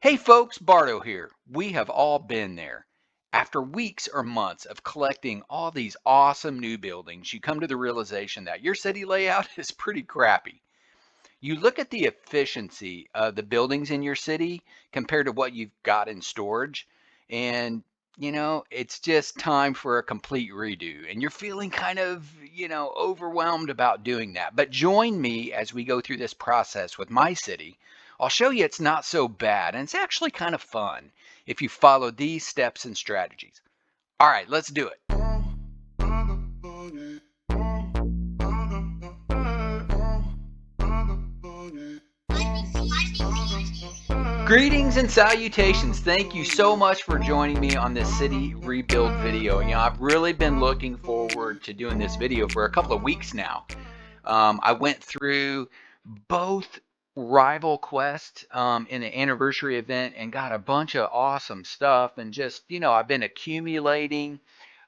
Hey folks, Bardo here. We have all been there. After weeks or months of collecting all these awesome new buildings, you come to the realization that your city layout is pretty crappy. You look at the efficiency of the buildings in your city compared to what you've got in storage, and it's just time for a complete redo. And you're feeling kind of, overwhelmed about doing that. But join me as we go through this process with my city. I'll show you it's not so bad, and it's actually kind of fun if you follow these steps and strategies. All right, let's do it. Greetings and salutations. Thank you so much for joining me on this city rebuild video. I've really been looking forward to doing this video for a couple of weeks now. I went through both rival quests in the anniversary event and got a bunch of awesome stuff, and just I've been accumulating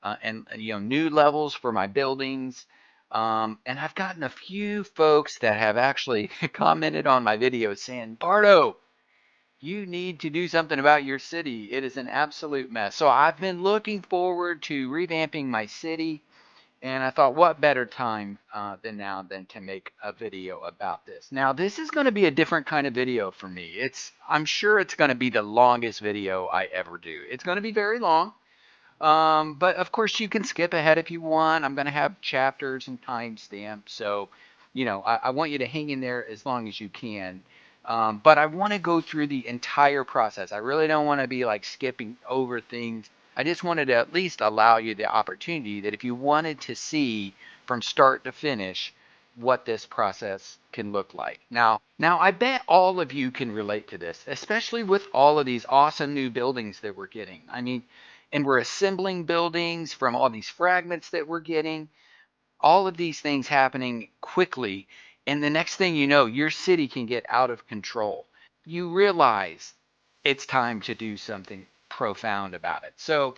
and new levels for my buildings. And I've gotten a few folks that have actually commented on my videos saying, Bardo, you need to do something about your city. It is an absolute mess. So I've been looking forward to revamping my city, and I thought, what better time than now than to make a video about this. Now, this is going to be a different kind of video for me. I'm sure it's going to be the longest video I ever do. It's going to be very long, but of course you can skip ahead if you want. I'm going to have chapters and timestamps, so I want you to hang in there as long as you can. But I want to go through the entire process. I really don't want to be like skipping over things. I just wanted to at least allow you the opportunity that if you wanted to see from start to finish what this process can look like. Now I bet all of you can relate to this, especially with all of these awesome new buildings that we're getting. I mean, and we're assembling buildings from all these fragments that we're getting, all of these things happening quickly, and the next thing you know, your city can get out of control. You realize it's time to do something profound about it. So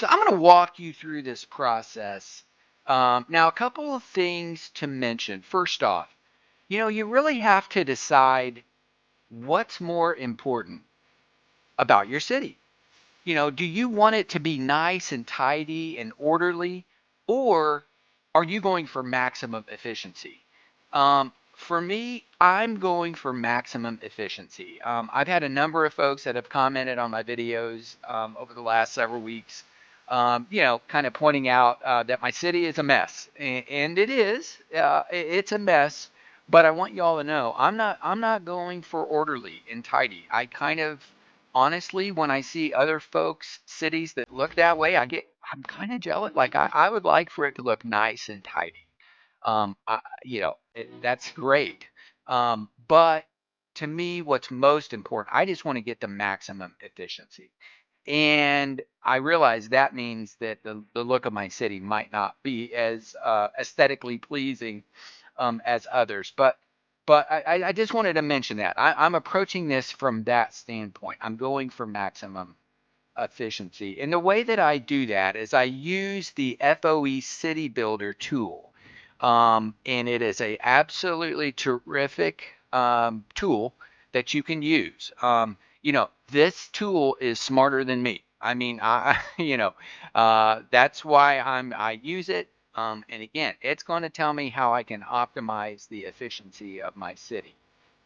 I'm going to walk you through this process. Now, a couple of things to mention. First off, you really have to decide what's more important about your city. Do you want it to be nice and tidy and orderly, or are you going for maximum efficiency? For me, I'm going for maximum efficiency. I've had a number of folks that have commented on my videos over the last several weeks, kind of pointing out that my city is a mess, and it is. It's a mess. But I want y'all to know I'm not going for orderly and tidy. I kind of honestly, when I see other folks' cities that look that way, I'm kind of jealous. Like I would like for it to look nice and tidy. That's great. But to me, what's most important, I just want to get the maximum efficiency. And I realize that means that the look of my city might not be as aesthetically pleasing as others. But I just wanted to mention that. I'm approaching this from that standpoint. I'm going for maximum efficiency. And the way that I do that is I use the FoE City Builder tool. And it is a absolutely terrific tool that you can use. This tool is smarter than me. I mean, that's why I use it. And again, it's going to tell me how I can optimize the efficiency of my city.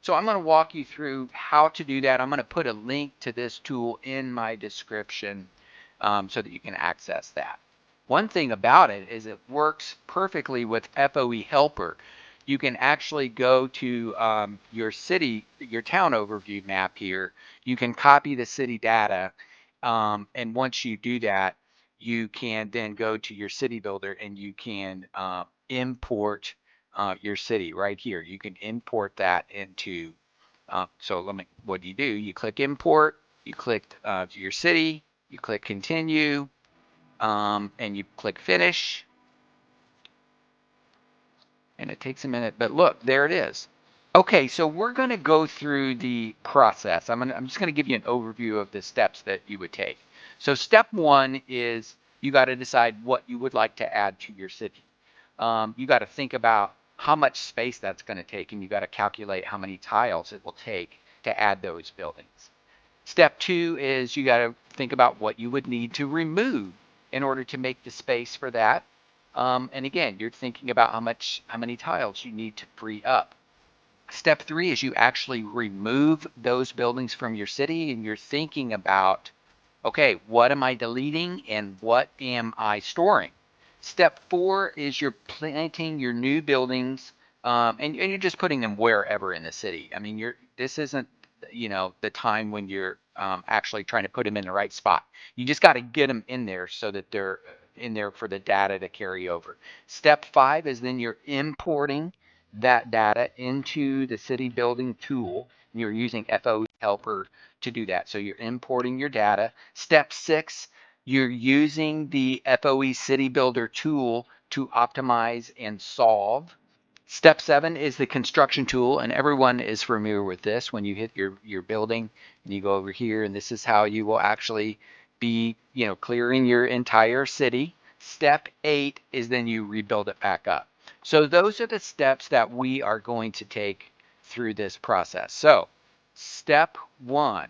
So I'm going to walk you through how to do that. I'm going to put a link to this tool in my description so that you can access that. One thing about it is it works perfectly with FoE Helper. You can actually go to your city, your town overview map here. You can copy the city data, and once you do that, you can then go to your city builder and you can import your city right here. You can import that into, what do? You click import, you click your city, you click continue, and you click finish, and it takes a minute, but look, there it is. Okay, so we're going to go through the process. I'm just going to give you an overview of the steps that you would take. So step one is you got to decide what you would like to add to your city. You got to think about how much space that's going to take, and you got to calculate how many tiles it will take to add those buildings. Step 2 is you got to think about what you would need to remove in order to make the space for that. And again, you're thinking about how many tiles you need to free up. Step 3 is you actually remove those buildings from your city, and you're thinking about, okay, what am I deleting and what am I storing? Step 4 is you're planting your new buildings, and you're just putting them wherever in the city. I mean, this isn't, the time when you're actually trying to put them in the right spot. You just got to get them in there so that they're in there for the data to carry over. Step 5 is then you're importing that data into the city building tool. You're using FoE helper to do that. So you're importing your data. Step 6, you're using the FoE City Builder tool to optimize and solve. Step 7 is the construction tool, and everyone is familiar with this. When you hit your building and you go over here, and this is how you will actually be, clearing your entire city. Step 8 is then you rebuild it back up. So those are the steps that we are going to take through this process. So step 1,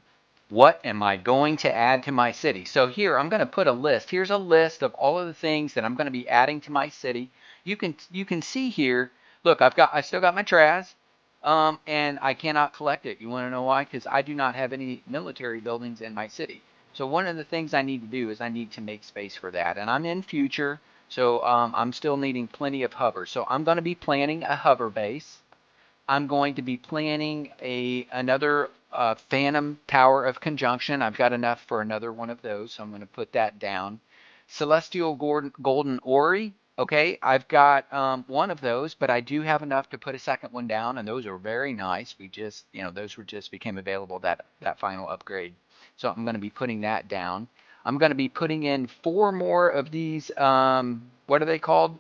what am I going to add to my city? So here I'm going to put a list. Here's a list of all of the things that I'm going to be adding to my city. You can see here, look, I still got my trash, and I cannot collect it. You want to know why? Because I do not have any military buildings in my city. So one of the things I need to do is I need to make space for that. And I'm in future, so I'm still needing plenty of hover. So I'm going to be planning a hover base. I'm going to be planning another Phantom Tower of Conjunction. I've got enough for another one of those, so I'm going to put that down. Celestial Golden Ori. Okay, I've got one of those, but I do have enough to put a second one down, and those are very nice. Those just became available, that final upgrade. So I'm going to be putting that down. I'm going to be putting in 4 more of these, what are they called?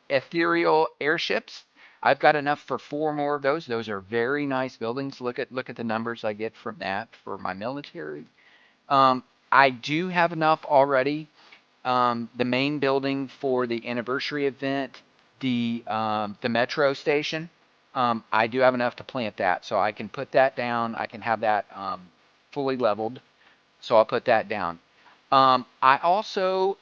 Ethereal airships. I've got enough for 4 more of those. Those are very nice buildings. Look at the numbers I get from that for my military. I do have enough already. The main building for the anniversary event, the metro station. I do have enough to plant that, so I can put that down. I can have that fully leveled, so I'll put that down. I also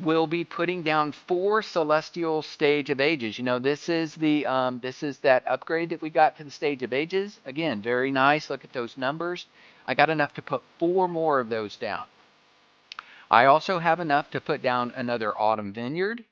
will be putting down 4 Celestial Stage of Ages. This is that upgrade that we got to the Stage of Ages. Again, very nice. Look at those numbers. I got enough to put 4 more of those down. I also have enough to put down another Autumn Vineyard.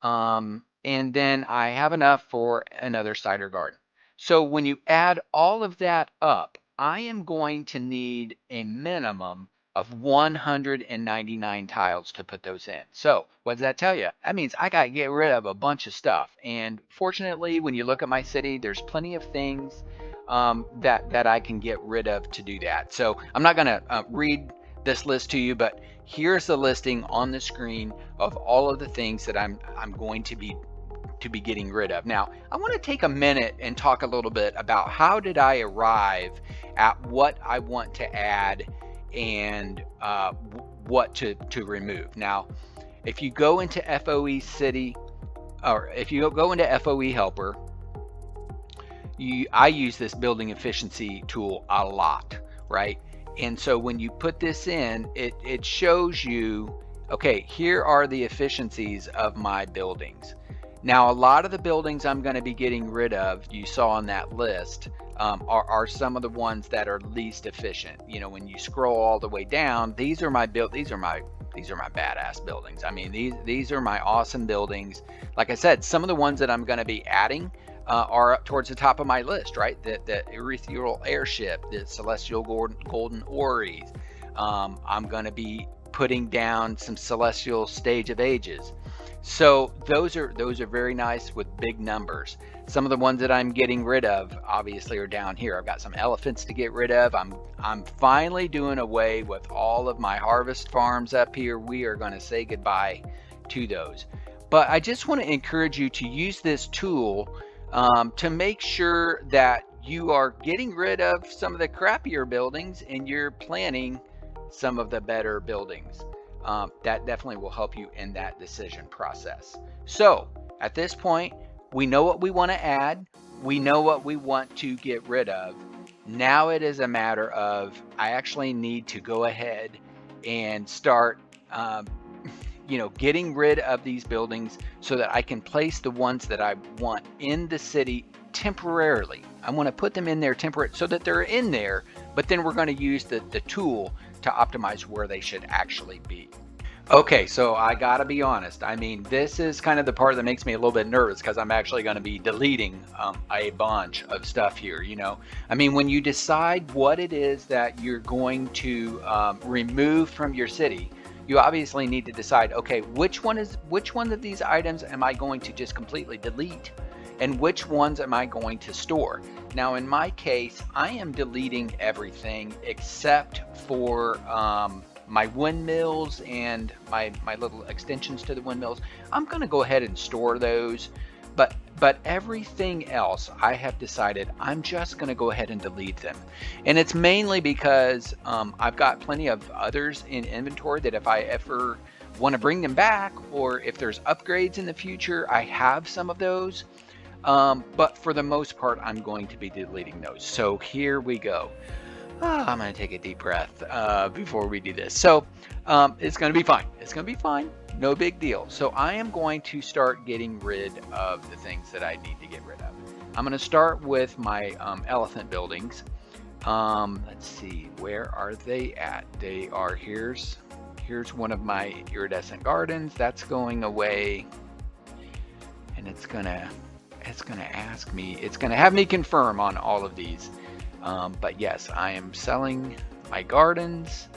And then I have enough for another cider garden. So when you add all of that up, I am going to need a minimum of 199 tiles to put those in. So what does that tell you? That means I got to get rid of a bunch of stuff. And fortunately, when you look at my city, there's plenty of things that I can get rid of to do that. So I'm not going to read this list to you, but here's the listing on the screen of all of the things that I'm going to be getting rid of. Now, I want to take a minute and talk a little bit about how did I arrive at what I want to add and what to remove. Now, if you go into FoE City, or if you go into FoE Helper, I use this building efficiency tool a lot, right? And so when you put this in, it shows you, okay, here are the efficiencies of my buildings. Now, a lot of the buildings I'm going to be getting rid of, you saw on that list, are some of the ones that are least efficient. When you scroll all the way down, these are my badass buildings. I mean, these are my awesome buildings. Like I said, some of the ones that I'm going to be adding are up towards the top of my list, right? The ethereal airship, the celestial golden oris. I'm going to be putting down some celestial stage of ages. So those are very nice with big numbers. Some of the ones that I'm getting rid of obviously are down here. I've got some elephants to get rid of. I'm finally doing away with all of my harvest farms up here. We are going to say goodbye to those. But I just want to encourage you to use this tool to make sure that you are getting rid of some of the crappier buildings and you're planning some of the better buildings. That definitely will help you in that decision process. So at this point, we know what we want to add. We know what we want to get rid of. Now it is a matter of I actually need to go ahead and start, um, getting rid of these buildings so that I can place the ones that I want in the city temporarily. I want to put them in there temporary so that they're in there, but then we're going to use the tool to optimize where they should actually be. Okay, so I gotta be honest. I mean, this is kind of the part that makes me a little bit nervous because I'm actually going to be deleting a bunch of stuff here. I mean, when you decide what it is that you're going to remove from your city, you obviously need to decide, okay, which one of these items am I going to just completely delete, and which ones am I going to store? Now, in my case, I am deleting everything except for my windmills and my little extensions to the windmills. I'm going to go ahead and store those, but everything else I have decided I'm just going to go ahead and delete them. And it's mainly because I've got plenty of others in inventory that if I ever want to bring them back, or if there's upgrades in the future, I have some of those. But for the most part, I'm going to be deleting those. So here we go. I'm going to take a deep breath before we do this. So it's going to be fine. It's going to be fine. No big deal. So I am going to start getting rid of the things that I need to get rid of. I'm going to start with my elephant buildings. Let's see, where are they at? They are here's one of my iridescent gardens. That's going away, and it's gonna ask me. It's gonna have me confirm on all of these. But yes, I am selling my gardens.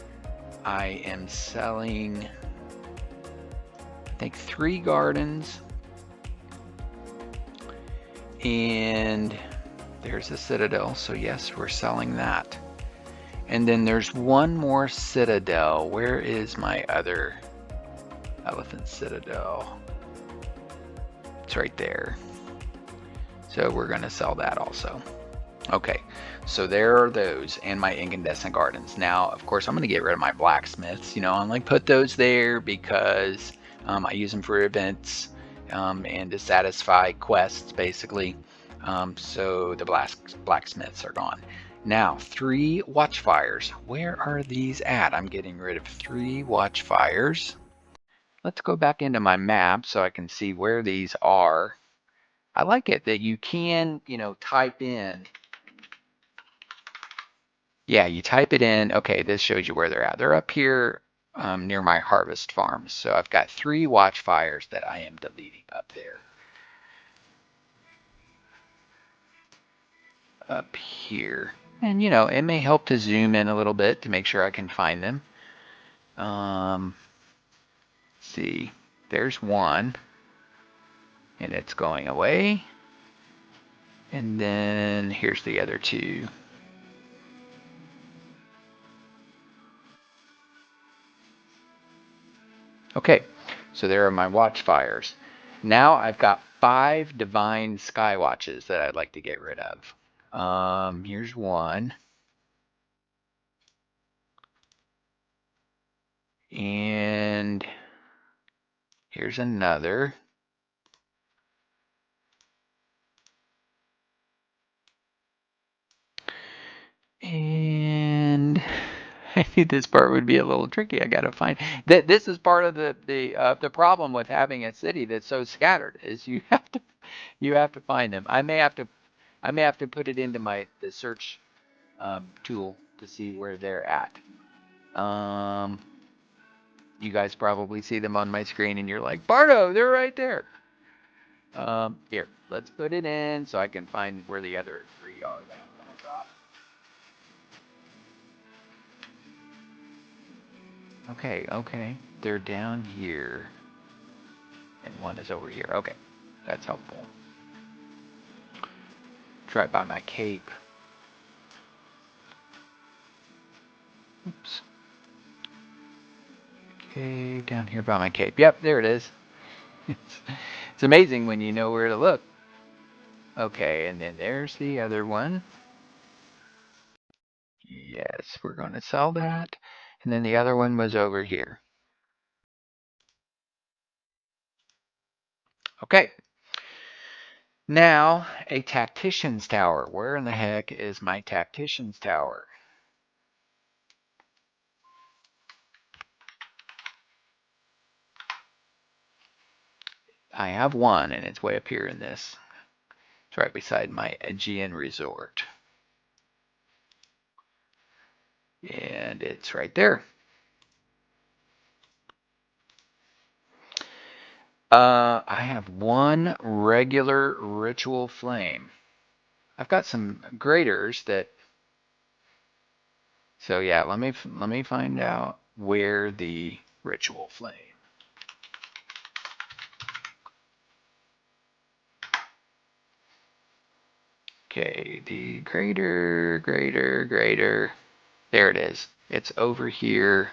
I am selling, I think, 3 gardens. And there's a citadel. So yes, we're selling that. And then there's one more citadel. Where is my other elephant citadel? It's right there. So we're going to sell that also. Okay, so there are those and my incandescent gardens. Now, of course, I'm going to get rid of my blacksmiths. I'm like put those there because I use them for events and to satisfy quests, basically. So the blacksmiths are gone. Now, 3 watchfires. Where are these at? I'm getting rid of 3 watchfires. Let's go back into my map so I can see where these are. I like it that you can, type in. Yeah, you type it in. Okay, this shows you where they're at. They're up here near my harvest farm. So I've got 3 watchfires that I am deleting up there. Up here. And it may help to zoom in a little bit to make sure I can find them. Let's see, there's one, and it's going away. And then here's the other 2. Okay, so there are my watchfires. Now I've got 5 divine sky watches that I'd like to get rid of. Here's one. And here's another. And I knew this part would be a little tricky. I gotta find that. This is part of the problem with having a city that's so scattered is you have to find them. I may have to put it into the search tool to see where they're at. You guys probably see them on my screen and you're like, Bardo, they're right there. Here, let's put it in so I can find where the other 3 are. Okay. They're down here. And one is over here. Okay, that's helpful. Try by my cape. Oops. Okay, down here by my cape. Yep, there it is. It's amazing when you know where to look. Okay, and then there's the other one. Yes, we're going to sell that. And then the other one was over here. Okay. Now, a tactician's tower. Where in the heck is my tactician's tower? I have one, and it's way up here in this. It's right beside my Aegean resort. And it's right there. I have one regular ritual flame. I've got some graders that. So yeah, let me find out where the ritual flame. Okay, the grader. There it is. It's over here,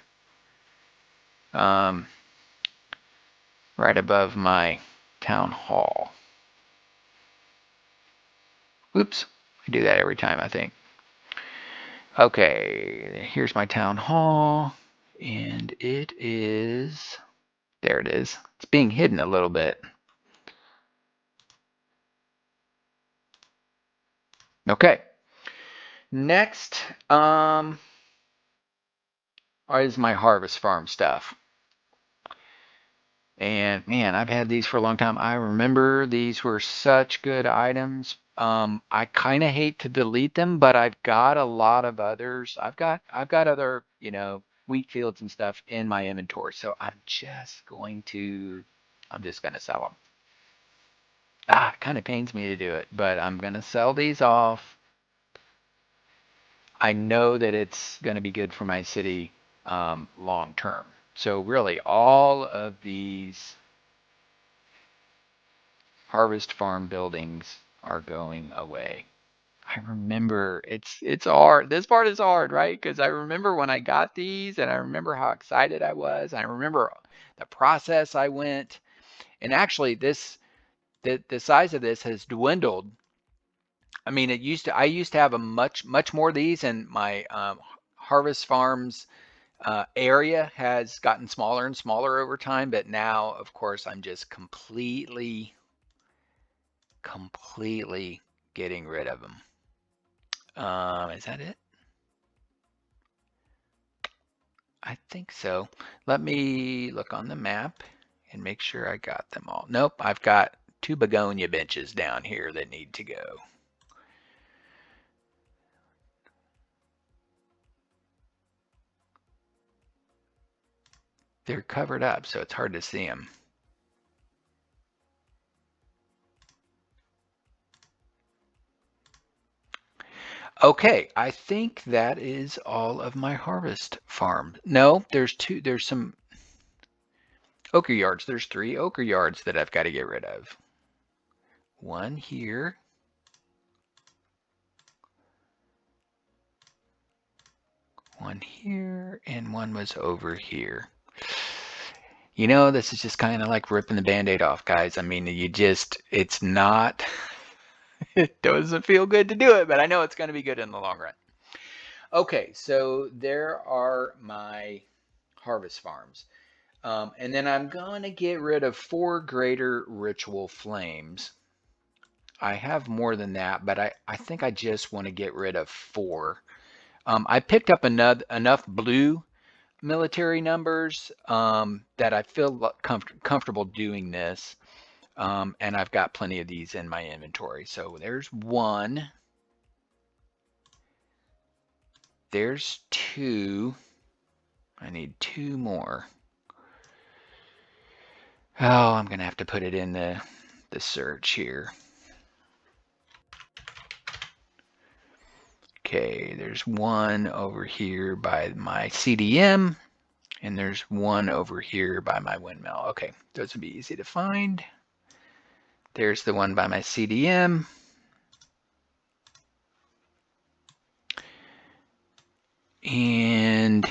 right above my town hall. Oops, I do that every time, I think. Okay, here's my town hall, and it is, there it is. It's being hidden a little bit. Okay. Next, is my harvest farm stuff. And man, I've had these for a long time. I remember these were such good items. I kind of hate to delete them, but I've got a lot of others. I've got other, wheat fields and stuff in my inventory. So I'm just gonna sell them. It kind of pains me to do it, but I'm gonna sell these off. I know that it's gonna be good for my city, long term. So really, all of these harvest farm buildings are going away. I remember it's hard. This part is hard, right? Because I remember when I got these and I remember how excited I was. I remember the process I went. And actually the size of this has dwindled. I mean, I used to have a much more of these, and my harvest farms area has gotten smaller and smaller over time, but now of course I'm just completely getting rid of them. Is that it? I think so. Let me look on the map and make sure I got them all. Nope, I've got 2 begonia benches down here that need to go. They're covered up, so it's hard to see them. Okay, I think that is all of my harvest farm. No, there's some ochre yards. There's 3 ochre yards that I've got to get rid of. One here. One here, and one was over here. This is just kind of like ripping the Band-Aid off, guys. I mean, it's not, it doesn't feel good to do it, but I know it's going to be good in the long run. Okay, so there are my harvest farms. And then I'm going to get rid of 4 greater ritual flames. I have more than that, but I think I just want to get rid of 4. I picked up enough blue military numbers that I feel comfortable doing this. And I've got plenty of these in my inventory. So there's 1. There's 2. I need 2 more. Oh, I'm going to have to put it in the search here. Okay, there's 1 over here by my CDM, and there's 1 over here by my windmill. Okay, those would be easy to find. There's the one by my CDM. And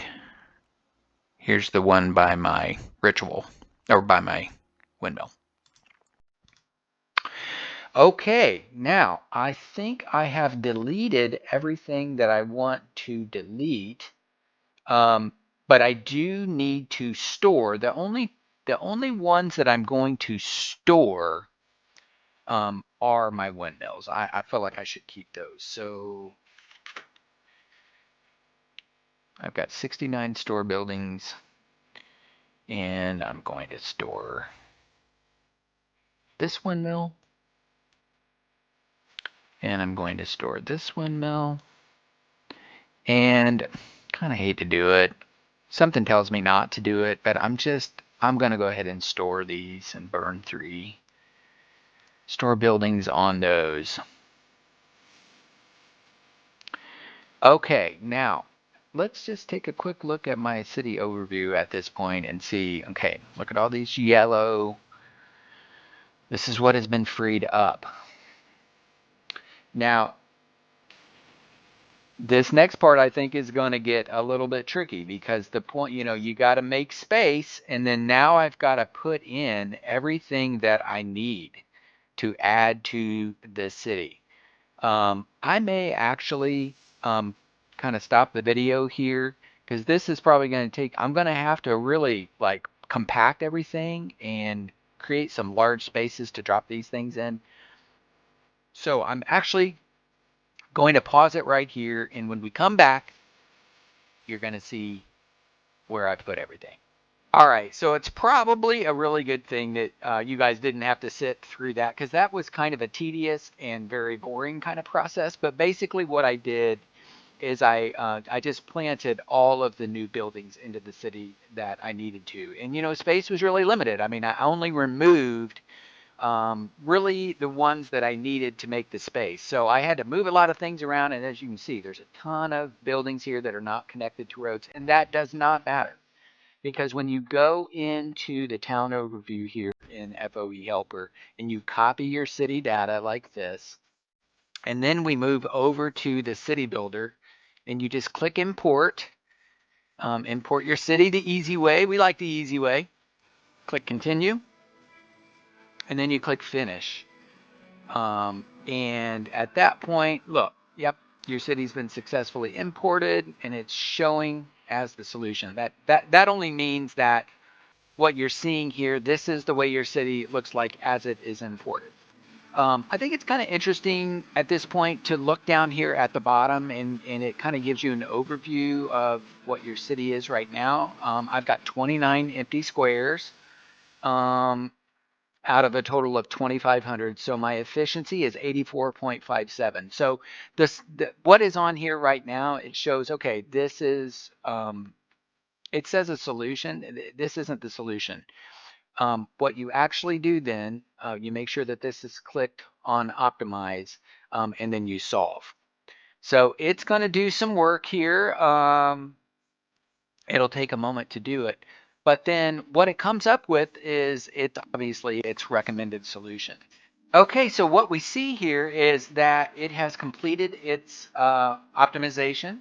here's the one by my ritual, or by my windmill. Okay, now I think I have deleted everything that I want to delete, but I do need to store. The only ones that I'm going to store are my windmills. I feel like I should keep those. So I've got 69 store buildings, and I'm going to store this windmill, and I'm going to store this windmill, and kind of hate to do it. Something tells me not to do it, but I'm going to go ahead and store these and burn 3 store buildings on those. Okay, now let's just take a quick look at my city overview at this point and see, okay, look at all these yellow. This is what has been freed up. Now, this next part I think is going to get a little bit tricky because the point, you got to make space, and then now I've got to put in everything that I need to add to the city. I may actually kind of stop the video here because this is probably going to take, I'm going to have to really like compact everything and create some large spaces to drop these things in. So I'm actually going to pause it right here, and when we come back, you're going to see where I put everything. All right, so it's probably a really good thing that you guys didn't have to sit through that, because that was kind of a tedious and very boring kind of process. But basically what I did is I just planted all of the new buildings into the city that I needed to. And space was really limited. I mean, I only removed really the ones that I needed to make the space. So I had to move a lot of things around, and as you can see, there's a ton of buildings here that are not connected to roads, and that does not matter. Because when you go into the town overview here in FoE Helper and you copy your city data like this, and then we move over to the city builder and you just click import, import your city the easy way. We like the easy way. Click continue, and then you click finish. And at that point, look, yep, your city's been successfully imported and it's showing as the solution. That only means that what you're seeing here, this is the way your city looks like as it is imported. I think it's kind of interesting at this point to look down here at the bottom, and it kind of gives you an overview of what your city is right now. I've got 29 empty squares out of a total of 2,500. So my efficiency is 84.57. So what is on here right now, it shows, okay, this is, it says a solution. This isn't the solution. What you actually do then, you make sure that this is clicked on optimize, and then you solve. So it's going to do some work here. It'll take a moment to do it. But then what it comes up with is obviously its recommended solution. Okay, so what we see here is that it has completed its optimization.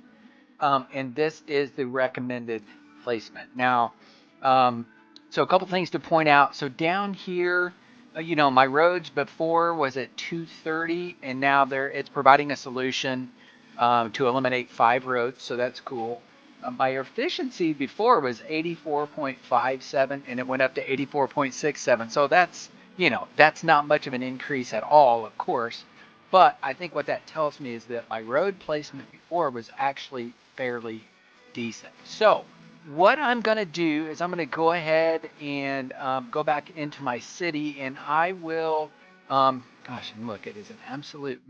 And this is the recommended placement. Now, so a couple things to point out. So down here, my roads before was at 230, and now it's providing a solution to eliminate 5 roads, so that's cool. My efficiency before was 84.57, and it went up to 84.67. So that's not much of an increase at all, of course. But I think what that tells me is that my road placement before was actually fairly decent. So what I'm going to do is I'm going to go ahead and go back into my city, and I will, gosh, and look, it is an absolute,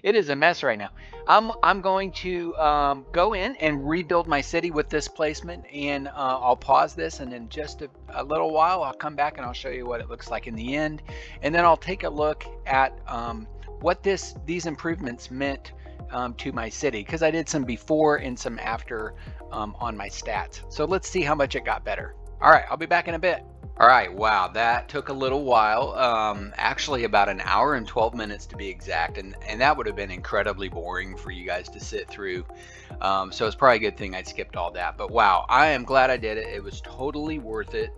it is a mess right now. I'm going to go in and rebuild my city with this placement, and I'll pause this, and in just a little while, I'll come back and I'll show you what it looks like in the end. And then I'll take a look at what these improvements meant to my city, because I did some before and some after on my stats. So let's see how much it got better. All right, I'll be back in a bit. All right, wow, that took a little while, actually about an hour and 12 minutes to be exact, and that would have been incredibly boring for you guys to sit through. So it's probably a good thing I skipped all that, but wow, I am glad I did it. It was totally worth it.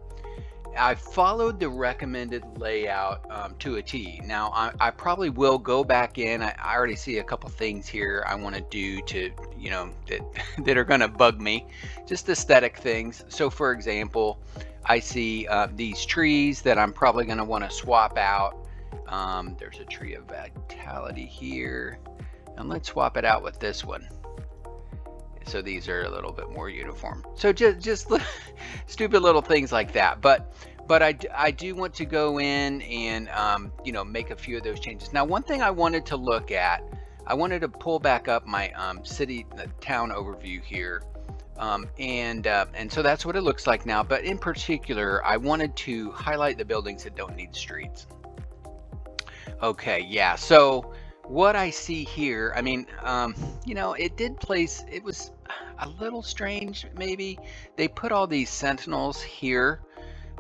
I followed the recommended layout to a T. Now I probably will go back in. I already see a couple things here I want to do to, that are going to bug me, just aesthetic things. So for example, I see these trees that I'm probably going to want to swap out There's a tree of vitality here. And let's swap it out with this one. So these are a little bit more uniform. So just stupid little things like that. But I do want to go in and you know, make a few of those changes. Now, one thing I wanted to look at, I wanted to pull back up my town overview here. And so that's what it looks like now. But in particular, I wanted to highlight the buildings that don't need streets. Okay, yeah. So what I see here, I mean, you know, it was a little strange, maybe. They put all these sentinels here.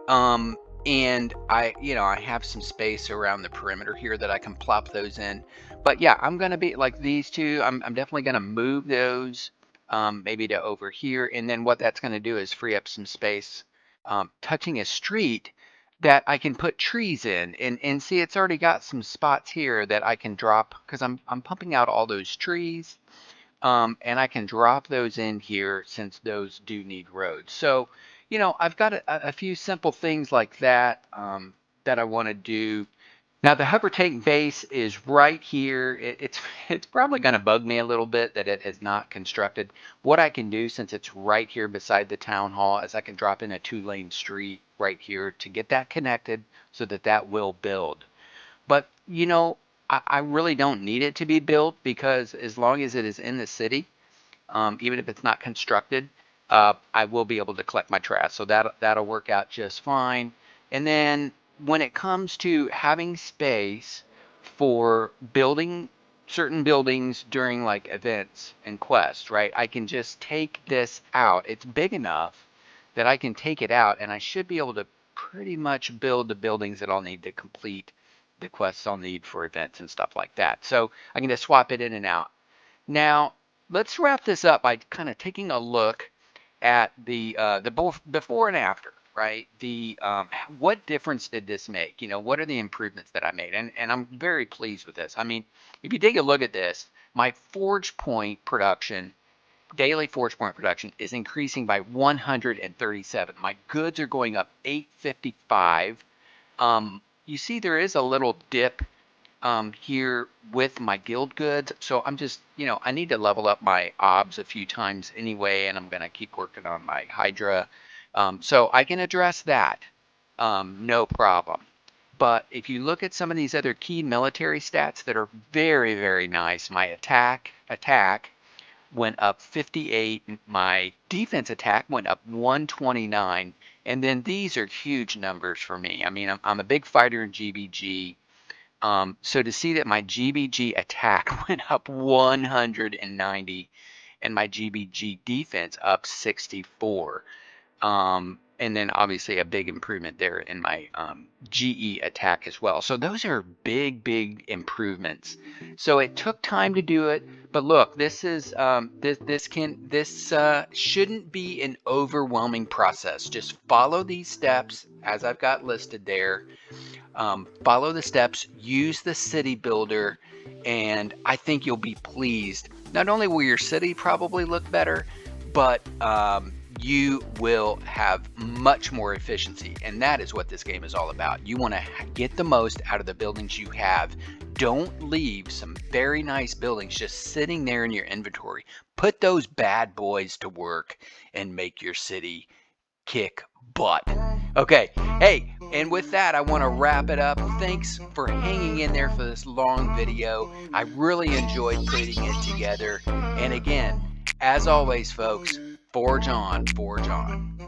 Um, and you know, I have some space around the perimeter here that I can plop those in. But yeah, I'm gonna be like these two. I'm definitely gonna move those, maybe to over here. And then what that's gonna do is free up some space, touching a street that I can put trees in. And see, it's already got some spots here that I can drop because I'm pumping out all those trees. And I can drop those in here since those do need roads. So, you know, I've got a few simple things like that that I want to do. Now, the hover tank base is right here. It's probably going to bug me a little bit that it is not constructed. What I can do, since it's right here beside the town hall, is I can drop in a 2-lane street right here to get that connected so that that will build. But, you know, I really don't need it to be built because as long as it is in the city, even if it's not constructed, I will be able to collect my trash. So that'll work out just fine. And then when it comes to having space for building certain buildings during like events and quests, right? I can just take this out. It's big enough that I can take it out and I should be able to pretty much build the buildings that I'll need to complete the quests I'll need for events and stuff like that. So I can just swap it in and out. Now, let's wrap this up by kind of taking a look at the before and after, right? What difference did this make? You know, what are the improvements that I made? And I'm very pleased with this. I mean, if you take a look at this, my forge point production, daily forge point production is increasing by 137. My goods are going up 855. You see there is a little dip here with my guild goods. So I'm just, you know, I need to level up my obs a few times anyway, and I'm going to keep working on my Hydra. So I can address that, no problem. But if you look at some of these other key military stats that are very, very nice, my attack went up 58, my defense attack went up 129, and then these are huge numbers for me. I mean, I'm a big fighter in GBG. So to see that my GBG attack went up 190 and my GBG defense up 64. And then obviously a big improvement there in my GE attack as well. So those are big, big improvements. So it took time to do it, but look, this is this shouldn't be an overwhelming process. Just follow these steps as I've got listed there. Follow the steps, use the city builder, and I think you'll be pleased. Not only will your city probably look better, but you will have much more efficiency. And that is what this game is all about. You want to get the most out of the buildings you have. Don't leave some very nice buildings just sitting there in your inventory. Put those bad boys to work and make your city kick butt. Okay, hey, and with that, I want to wrap it up. Thanks for hanging in there for this long video. I really enjoyed putting it together. And again, as always, folks, forge on, forge on.